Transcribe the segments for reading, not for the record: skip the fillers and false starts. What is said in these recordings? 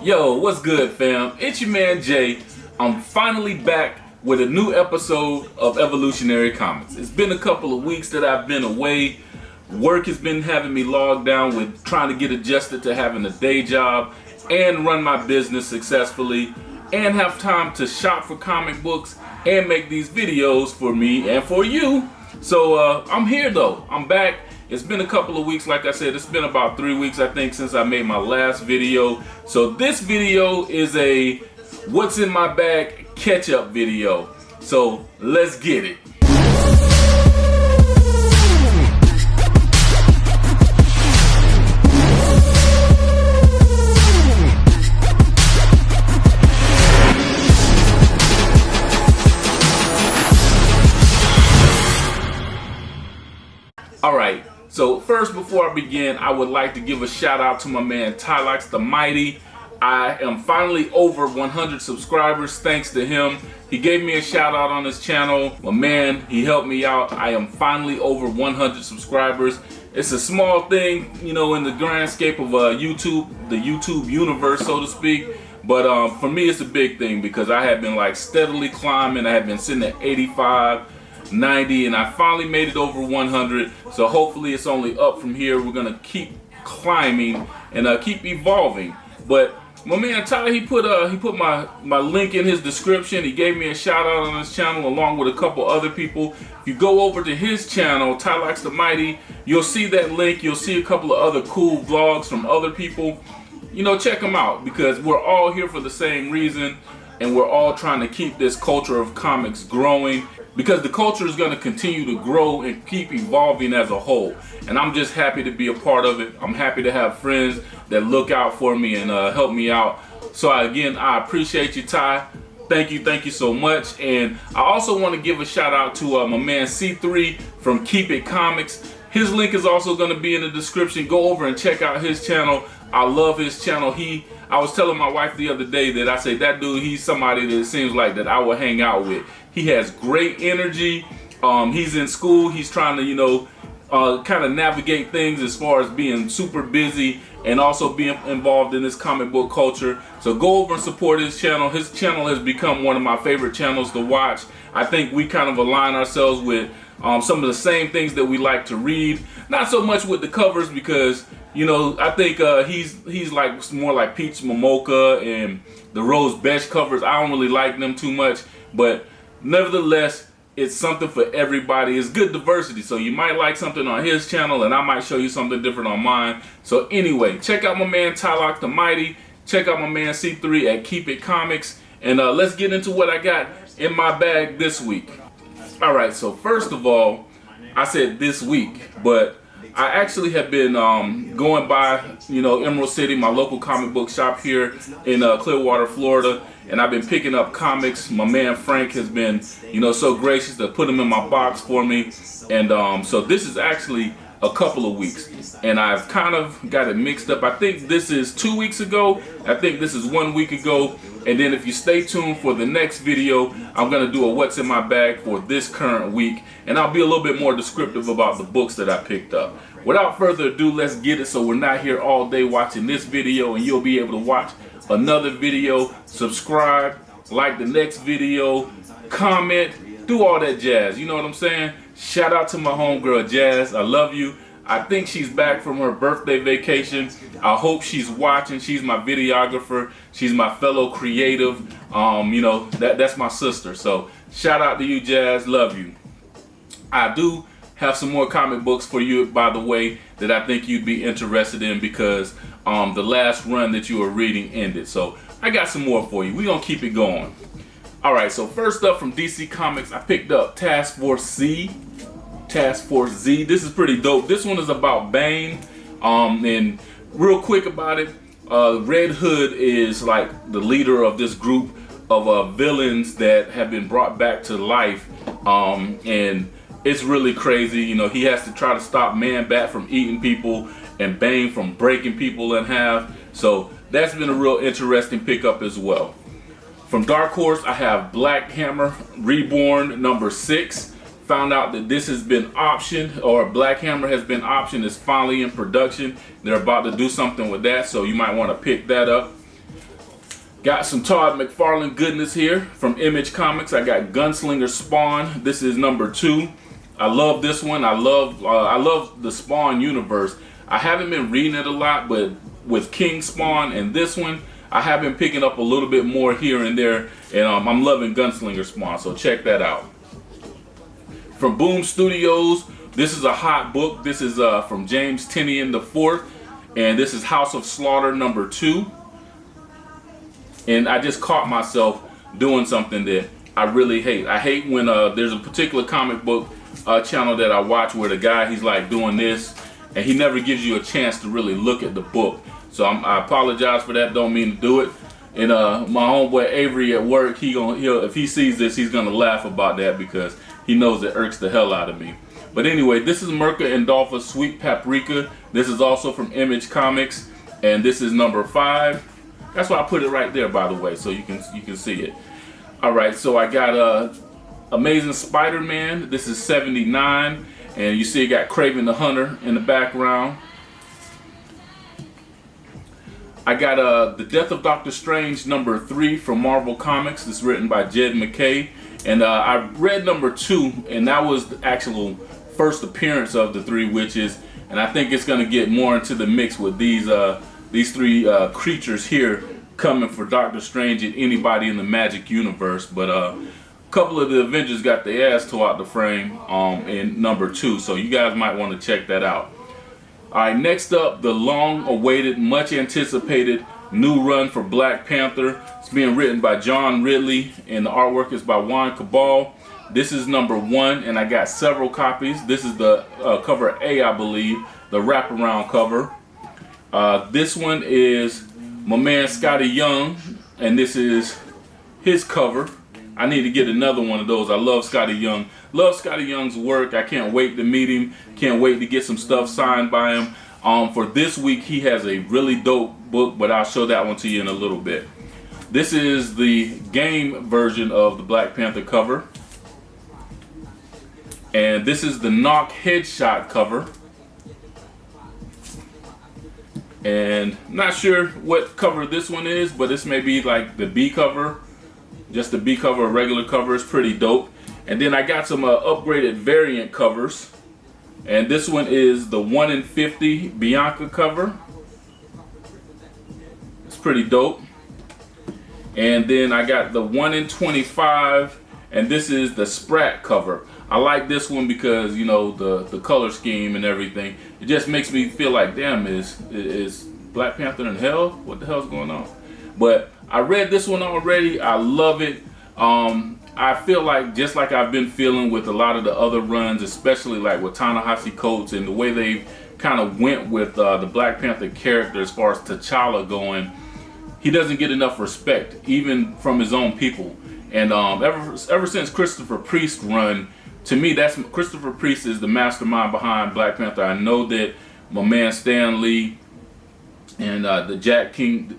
Yo, what's good, fam? It's your man Jay. I'm finally back with a new episode of Evolutionary Comics. It's been a couple of weeks that I've been away. Work has been having me logged down with trying to get adjusted to having a day job and run my business successfully and have time to shop for comic books and make these videos for me and for you. So I'm here though. I'm back. It's been a couple of weeks, like I said. It's been about 3 weeks, I think, since I made my last video. So this video is a what's in my bag catch-up video. So let's get it. Alright, so first before I begin, I would like to give a shout out to my man TyloxtheMighty. I am finally over 100 subscribers thanks to him. He gave me a shout out on his channel. My man, he helped me out. I am finally over 100 subscribers. It's a small thing, you know, in the grand scape of YouTube, the YouTube universe, so to speak. But for me, it's a big thing because I have been like steadily climbing. I have been sitting at 85. 90, and I finally made it over 100, so hopefully it's only up from here. We're gonna keep climbing and keep evolving. But my man Ty, he put my link in his description. He gave me a shout out on his channel along with a couple other people. If you go over to his channel, TyloxtheMighty, you'll see that link. You'll see a couple of other cool vlogs from other people. You know, check them out because we're all here for the same reason, and we're all trying to keep this culture of comics growing, because the culture is going to continue to grow and keep evolving as a whole. And I'm just happy to be a part of it. I'm happy to have friends that look out for me and help me out. So again, I appreciate you, Ty. Thank you so much. And I also want to give a shout out to my man C3 from Keep It Comics. His link is also going to be in the description. Go over and check out his channel. I love his channel. I was telling my wife the other day that I say that dude, he's somebody that it seems like that I will hang out with. He has great energy. He's in school. He's trying to, you know, kind of navigate things as far as being super busy and also being involved in this comic book culture. So go over and support his channel. His channel has become one of my favorite channels to watch. I think we kind of align ourselves with some of the same things that we like to read. Not so much with the covers because, you know, I think he's like more like Peach Momoka and the Rose Besh covers. I don't really like them too much, but nevertheless, it's something for everybody. It's good diversity. So you might like something on his channel and I might show you something different on mine. So anyway, check out my man TyloxtheMighty. Check out my man C3 at Keep It Comics. And let's get into what I got in my bag this week. All right, so first of all, I said this week, but I actually have been going by, you know, Emerald City, my local comic book shop here in Clearwater, Florida, and I've been picking up comics. My man Frank has been, you know, so gracious to put them in my box for me, and so this is actually a couple of weeks, and I've kind of got it mixed up. I think this is 2 weeks ago. I think this is 1 week ago. And then if you stay tuned for the next video, I'm going to do a what's in my bag for this current week. And I'll be a little bit more descriptive about the books that I picked up. Without further ado, let's get it so we're not here all day watching this video and you'll be able to watch another video. Subscribe, like the next video, comment, do all that jazz. You know what I'm saying? Shout out to my homegirl Jazz. I love you. I think she's back from her birthday vacation. I hope she's watching. She's my videographer. She's my fellow creative. You know, that's my sister. So shout out to you, Jazz. Love you. I do have some more comic books for you, by the way, that I think you'd be interested in because the last run that you were reading ended. So I got some more for you. We're going to keep it going. All right, so first up from DC Comics, I picked up Task Force Z. Task Force Z. This is pretty dope. This one is about Bane. And real quick about it, Red Hood is like the leader of this group of villains that have been brought back to life. And it's really crazy. You know, he has to try to stop Man-Bat from eating people and Bane from breaking people in half. So that's been a real interesting pickup as well. From Dark Horse, I have Black Hammer Reborn number 6. Found out that this has been optioned, or Black Hammer has been optioned. It's finally in production. They're about to do something with that, so you might want to pick that up. Got some Todd McFarlane goodness here from Image Comics. I got Gunslinger Spawn. This is number 2. I love this one. I love the Spawn universe. I haven't been reading it a lot, but with King Spawn and this one, I have been picking up a little bit more here and there, and I'm loving Gunslinger Spawn, so check that out. From Boom Studios, this is a hot book. This is from James Tynion IV, and this is House of Slaughter number 2. And I just caught myself doing something that I really hate. I hate when there's a particular comic book channel that I watch where the guy, he's like doing this, and he never gives you a chance to really look at the book. So I apologize for that. Don't mean to do it. And my homeboy Avery at work, he'll if he sees this, he's gonna laugh about that because he knows it irks the hell out of me. But anyway, this is Mirka Andolpha's Sweet Paprika. This is also from Image Comics, and this is number 5. That's why I put it right there, by the way, so you can see it. All right, so I got Amazing Spider-Man. This is 79, and you see it got Kraven the Hunter in the background. I got The Death of Doctor Strange number 3 from Marvel Comics. This is written by Jed MacKay, and I read number 2, and that was the actual first appearance of the 3 witches, and I think it's going to get more into the mix with these 3 creatures here coming for Doctor Strange and anybody in the Magic universe. But a couple of the Avengers got their ass tore out the frame in number 2, so you guys might want to check that out. Alright, next up, the long-awaited, much-anticipated new run for Black Panther. It's being written by John Ridley, and the artwork is by Juan Cabal. This is number 1, and I got several copies. This is the cover A, I believe, the wraparound cover. This one is my man Scotty Young, and this is his cover. I need to get another one of those. I love Scotty Young. Love Scotty Young's work. I can't wait to meet him. Can't wait to get some stuff signed by him. For this week, he has a really dope book, but I'll show that one to you in a little bit. This is the game version of the Black Panther cover. And this is the Knock Headshot cover. And not sure what cover this one is, but this may be like the B cover. Just the B cover, a regular cover is pretty dope. And then I got some upgraded variant covers. And this one is the 1 in 50 Bianca cover. It's pretty dope. And then I got the 1 in 25, and this is the Sprat cover. I like this one because, you know, the color scheme and everything. It just makes me feel like, damn, is Black Panther in hell? What the hell's going on? But I read this one already. I love it. I feel like, just like I've been feeling with a lot of the other runs, especially like with Ta-Nehisi Coates and the way they kind of went with the Black Panther character as far as T'Challa going, he doesn't get enough respect, even from his own people. And ever since Christopher Priest run, to me, Christopher Priest is the mastermind behind Black Panther. I know that my man Stan Lee and Jack King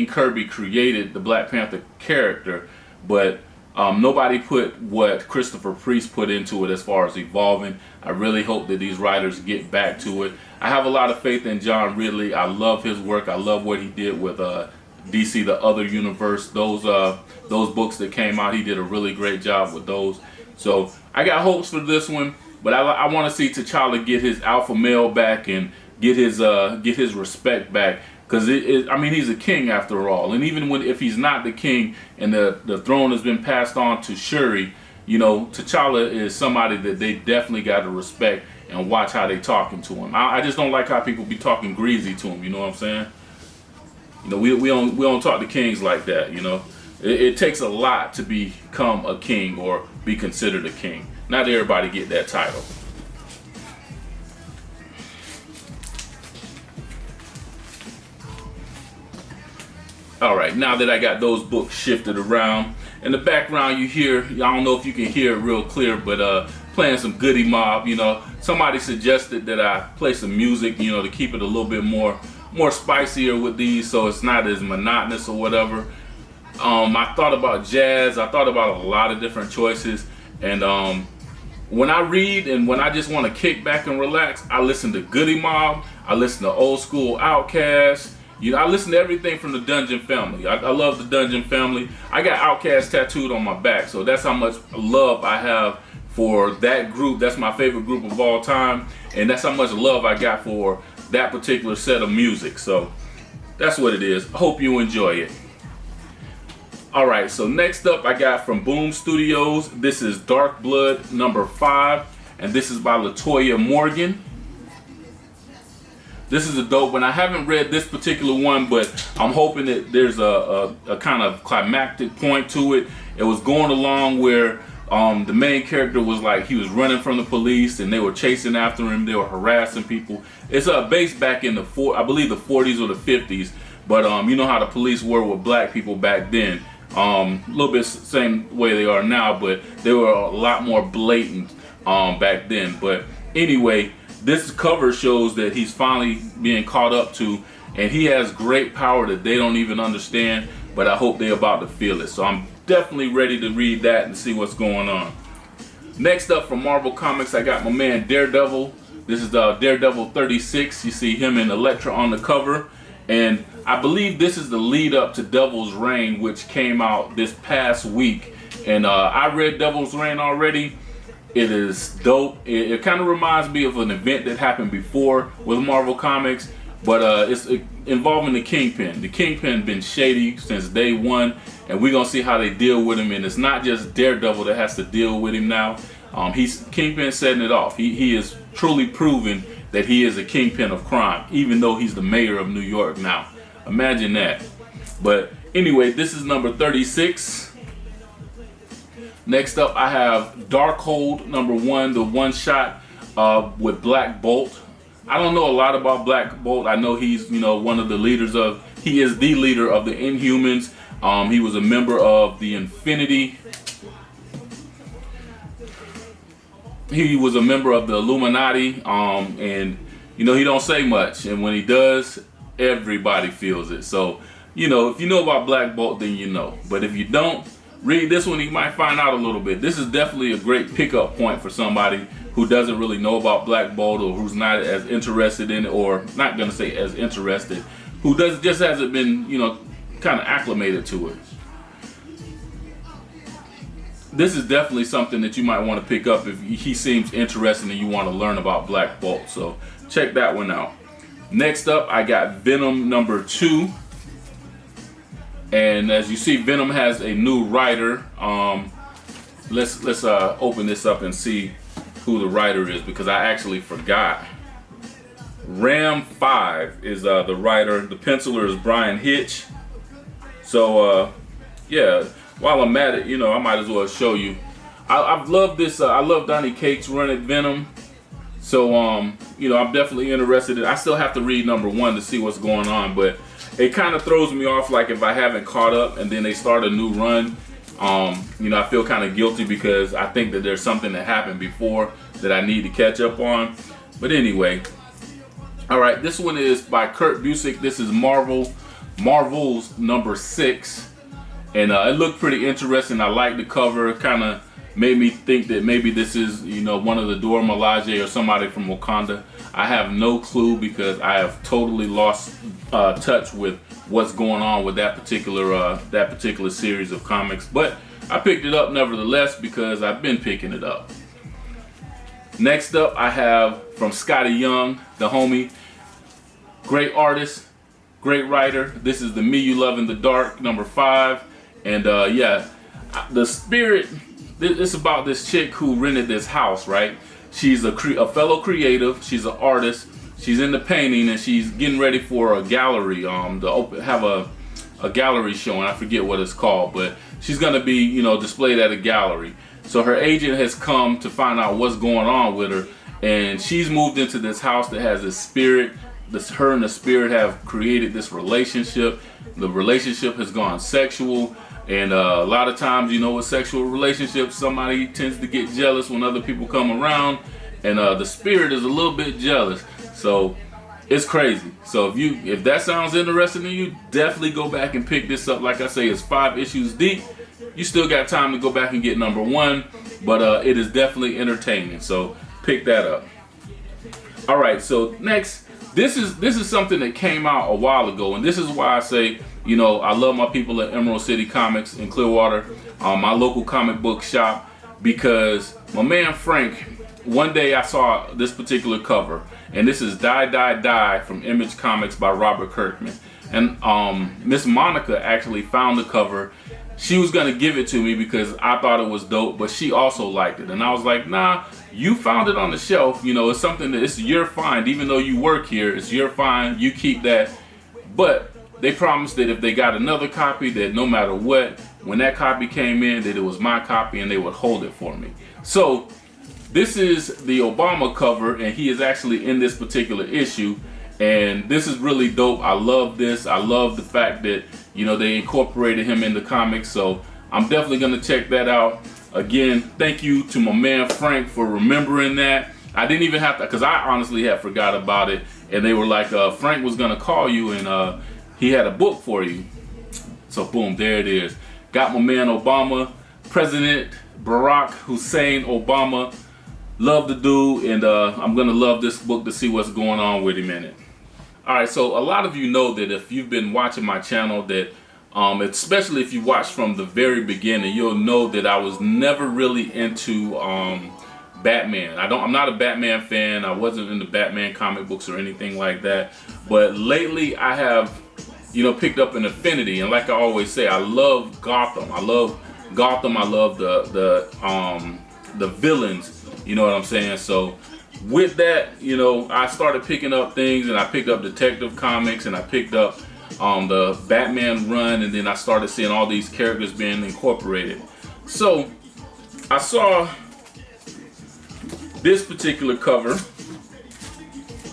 Kirby created the Black Panther character, but nobody put what Christopher Priest put into it as far as evolving. I really hope that these writers get back to it. I have a lot of faith in John Ridley. I love his work. I love what he did with DC, the Other Universe. Those books that came out, he did a really great job with those. So I got hopes for this one, but I want to see T'Challa get his alpha male back and get his respect back. Because I mean, he's a king after all, and even if he's not the king and the throne has been passed on to Shuri, you know, T'Challa is somebody that they definitely got to respect and watch how they talking to him. I just don't like how people be talking greasy to him. You know what I'm saying? You know, we don't talk to kings like that. You know, it takes a lot to become a king or be considered a king. Not everybody get that title. Alright, now that I got those books shifted around, in the background you hear, I don't know if you can hear it real clear, but playing some Goody Mob. You know, somebody suggested that I play some music, you know, to keep it a little bit more spicier with these, so it's not as monotonous or whatever. I thought about jazz, I thought about a lot of different choices, and when I read and when I just want to kick back and relax, I listen to Goody Mob, I listen to old school Outkast, You know, I listen to everything from the Dungeon family. I love the Dungeon family. I got Outkast tattooed on my back, so that's how much love I have for that group. That's my favorite group of all time, and that's how much love I got for that particular set of music. So that's what it is. I hope you enjoy it. All right, so next up I got from Boom Studios. This is Dark Blood number 5, and this is by Latoya Morgan. This is a dope one. I haven't read this particular one, but I'm hoping that there's a kind of climactic point to it. It was going along where the main character was like, he was running from the police and they were chasing after him. They were harassing people. It's based back in I believe the 40s or the 50s, but you know how the police were with black people back then. A little bit same way they are now, but they were a lot more blatant back then. But anyway, this cover shows that he's finally being caught up to, and he has great power that they don't even understand, but I hope they're about to feel it. So I'm definitely ready to read that and see what's going on. Next up from Marvel Comics, I got my man Daredevil. This is Daredevil 36. You see him and Elektra on the cover, and I believe this is the lead up to Devil's Reign, which came out this past week. And I read Devil's Reign already. It is dope. It kind of reminds me of an event that happened before with Marvel Comics, but it's involving the Kingpin. The Kingpin been shady since day one, and we're gonna see how they deal with him. And it's not just Daredevil that has to deal with him now. Kingpin setting it off. He is truly proven that he is a kingpin of crime, even though he's the mayor of New York now. Imagine that. But anyway, this is number 36. Next up, I have Darkhold number 1, the one shot with Black Bolt. I don't know a lot about Black Bolt. I know he's, one of the leaders of, he is the leader of the Inhumans. He was a member of the Infinity. He was a member of the Illuminati, and he don't say much. And when he does, everybody feels it. So, if you know about Black Bolt, then you know. But if you don't, read this one, you might find out a little bit. This is definitely a great pickup point for somebody who doesn't really know about Black Bolt, or who's not as interested in it, or not gonna say as interested, who just hasn't been, kind of acclimated to it. This is definitely something that you might want to pick up if he seems interesting and you want to learn about Black Bolt. So check that one out. Next up, I got Venom number 2. And as you see, Venom has a new writer. Let's open this up and see who the writer is, because I actually forgot. Ram 5 is the writer. The penciler is Brian Hitch. So yeah, while I'm at it, I might as well show you. I've loved this. I love Donny Cates' run at Venom. So I'm definitely interested in. I still have to read number 1 to see what's going on, but it kind of throws me off, like if I haven't caught up and then they start a new run. I feel kind of guilty because I think that there's something that happened before that I need to catch up on. But anyway, all right, this one is by Kurt Busiek. This is Marvel's number 6, and it looked pretty interesting. I like the cover. It kind of made me think that maybe this is, one of the Dora Milaje or somebody from Wakanda. I have no clue, because I have totally lost touch with what's going on with that particular series of comics. But I picked it up nevertheless because I've been picking it up. Next up, I have from Scotty Young, the homie. Great artist, great writer. This is the Me You Love in the Dark, number 5. And yeah, the spirit, it's about this chick who rented this house, right? She's a fellow creative. She's an artist. She's into painting, and she's getting ready for a gallery. Have a gallery show, and I forget what it's called, but she's gonna be, displayed at a gallery. So her agent has come to find out what's going on with her, and she's moved into this house that has this spirit. Her and the spirit have created this relationship. The relationship has gone sexual. And a lot of times, with sexual relationships, somebody tends to get jealous when other people come around, and the spirit is a little bit jealous. So it's crazy. So if that sounds interesting to you, definitely go back and pick this up. Like I say, it's 5 issues deep. You still got time to go back and get number 1, but it is definitely entertaining. So pick that up. All right. So next this is something that came out a while ago, and this is why I say, you know, I love my people at Emerald City Comics in Clearwater, my local comic book shop, because my man Frank, one day I saw this particular cover, and this is Die Die Die from Image Comics by Robert Kirkman. And Miss Monica actually found the cover. She was gonna give it to me because I thought it was dope, but she also liked it. And I was like, nah, you found it on the shelf. You know, it's something that it's your find. Even though you work here, it's your find. You keep that. But they promised that if they got another copy, that no matter what, when that copy came in, that it was my copy and they would hold it for me. So this is the Obama cover, and he is actually in this particular issue. And this is really dope. I love this. I love the fact that, you know, they incorporated him in the comics. So I'm definitely going to check that out. Again, thank you to my man Frank for remembering that. I didn't even have to, because I honestly had forgot about it. And they were like, Frank was going to call you, and he had a book for you. So boom, there it is. Got my man Obama, President Barack Hussein Obama. Love the dude, and I'm going to love this book to see what's going on with him in it. Alright, so a lot of you know that if you've been watching my channel, that especially if you watched from the very beginning, you'll know that I was never really into Batman. I'm not a Batman fan. I wasn't into Batman comic books or anything like that. But lately I have, you know, picked up an affinity, and like I always say, I love Gotham. I love Gotham. I love the villains. You know what I'm saying? So with that, you know, I started picking up things, and I picked up Detective Comics, and I picked up the Batman run, and then I started seeing all these characters being incorporated. So I saw this particular cover,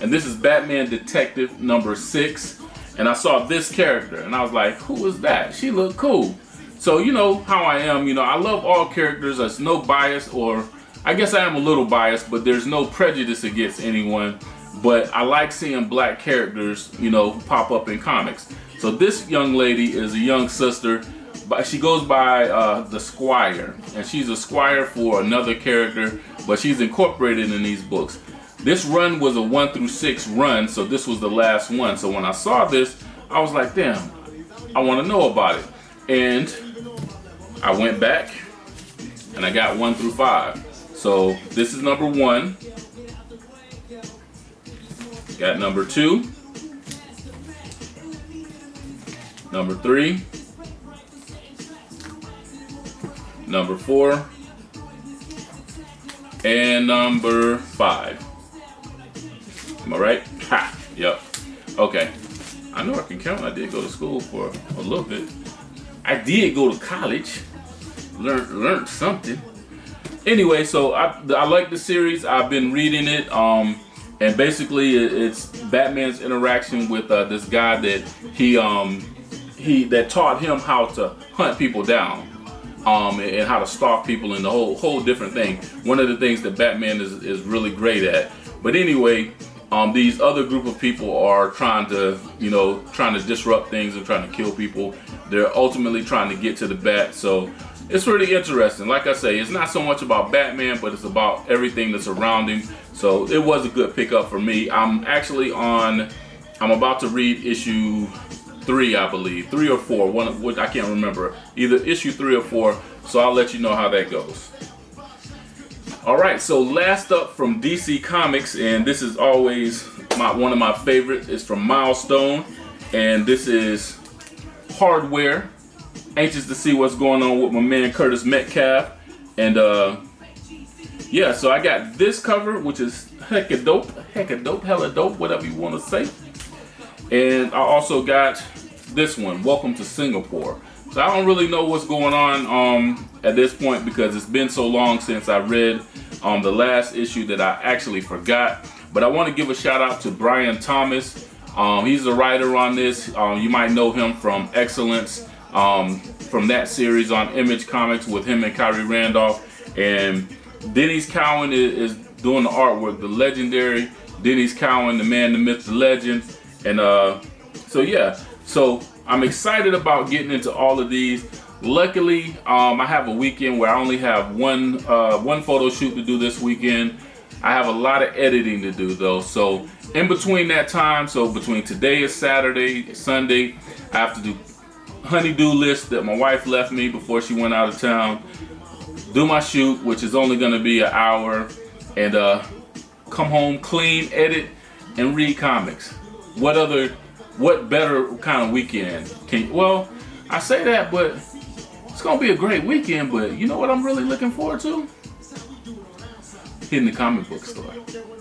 and this is Batman Detective number 6, and I saw this character, and I was like, who is that? She looked cool. So you know how I am, you know, I love all characters. There's no bias, or I guess I am a little biased, but there's no prejudice against anyone. But I like seeing black characters, you know, pop up in comics. So this young lady is a young sister, but she goes by the Squire, and she's a squire for another character, but she's incorporated in these books. This run was a 1 through 6 run, so this was the last one. So when I saw this, I was like, damn, I want to know about it. And I went back and I got 1 through 5. So this is number 1. Got number 2. Number 3. Number 4. And number 5. Am I right? Ha! Yep. Okay. I know I can count. I did go to school for a little bit. I did go to college. Learned something. Anyway, so I like the series. I've been reading it. And basically it's Batman's interaction with this guy that that taught him how to hunt people down. And how to stalk people, and the whole different thing. One of the things that Batman is really great at. But anyway, these other group of people are trying to disrupt things and trying to kill people. They're ultimately trying to get to the Bat. So it's really interesting. Like I say, it's not so much about Batman, but it's about everything that's around him. So it was a good pickup for me. I'm about to read issue 3, I believe, 3 or 4, one, which I can't remember, either issue 3 or 4. So I'll let you know how that goes. All right, so last up from DC Comics, and this is always one of my favorites. It's from Milestone, and this is Hardware. Anxious to see what's going on with my man Curtis Metcalf, and yeah, so I got this cover, which is hella dope, whatever you want to say. And I also got this one, Welcome to Singapore. So I don't really know what's going on at this point, because it's been so long since I read the last issue that I actually forgot. But I want to give a shout out to Brian Thomas. He's a writer on this. You might know him from Excellence, from that series on Image Comics with him and Kyrie Randolph. And Denny's Cowan is doing the artwork, the legendary Denny's Cowan, the man, the myth, the legend. And so yeah, so I'm excited about getting into all of these. Luckily, I have a weekend where I only have one photo shoot to do this weekend. I have a lot of editing to do though. So in between that time, so between today is Saturday, Sunday, I have to do honey-do list that my wife left me before she went out of town, do my shoot, which is only going to be an hour, and come home, clean, edit, and read comics. What better kind of weekend well, I say that, but it's going to be a great weekend. But you know what I'm really looking forward to? Hitting the comic book store.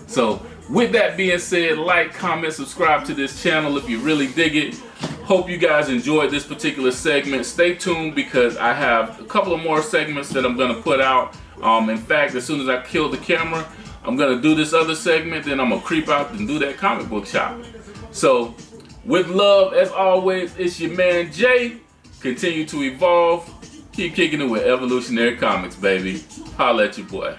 So with that being said, like, comment, subscribe to this channel if you really dig it. Hope you guys enjoyed this particular segment. Stay tuned because I have a couple of more segments that I'm going to put out. In fact, as soon as I kill the camera, I'm going to do this other segment, then I'm going to creep out and do that comic book shop. So with love, as always, it's your man Jay. Continue to evolve. Keep kicking it with Evolutionary Comics, baby. Holla at your boy.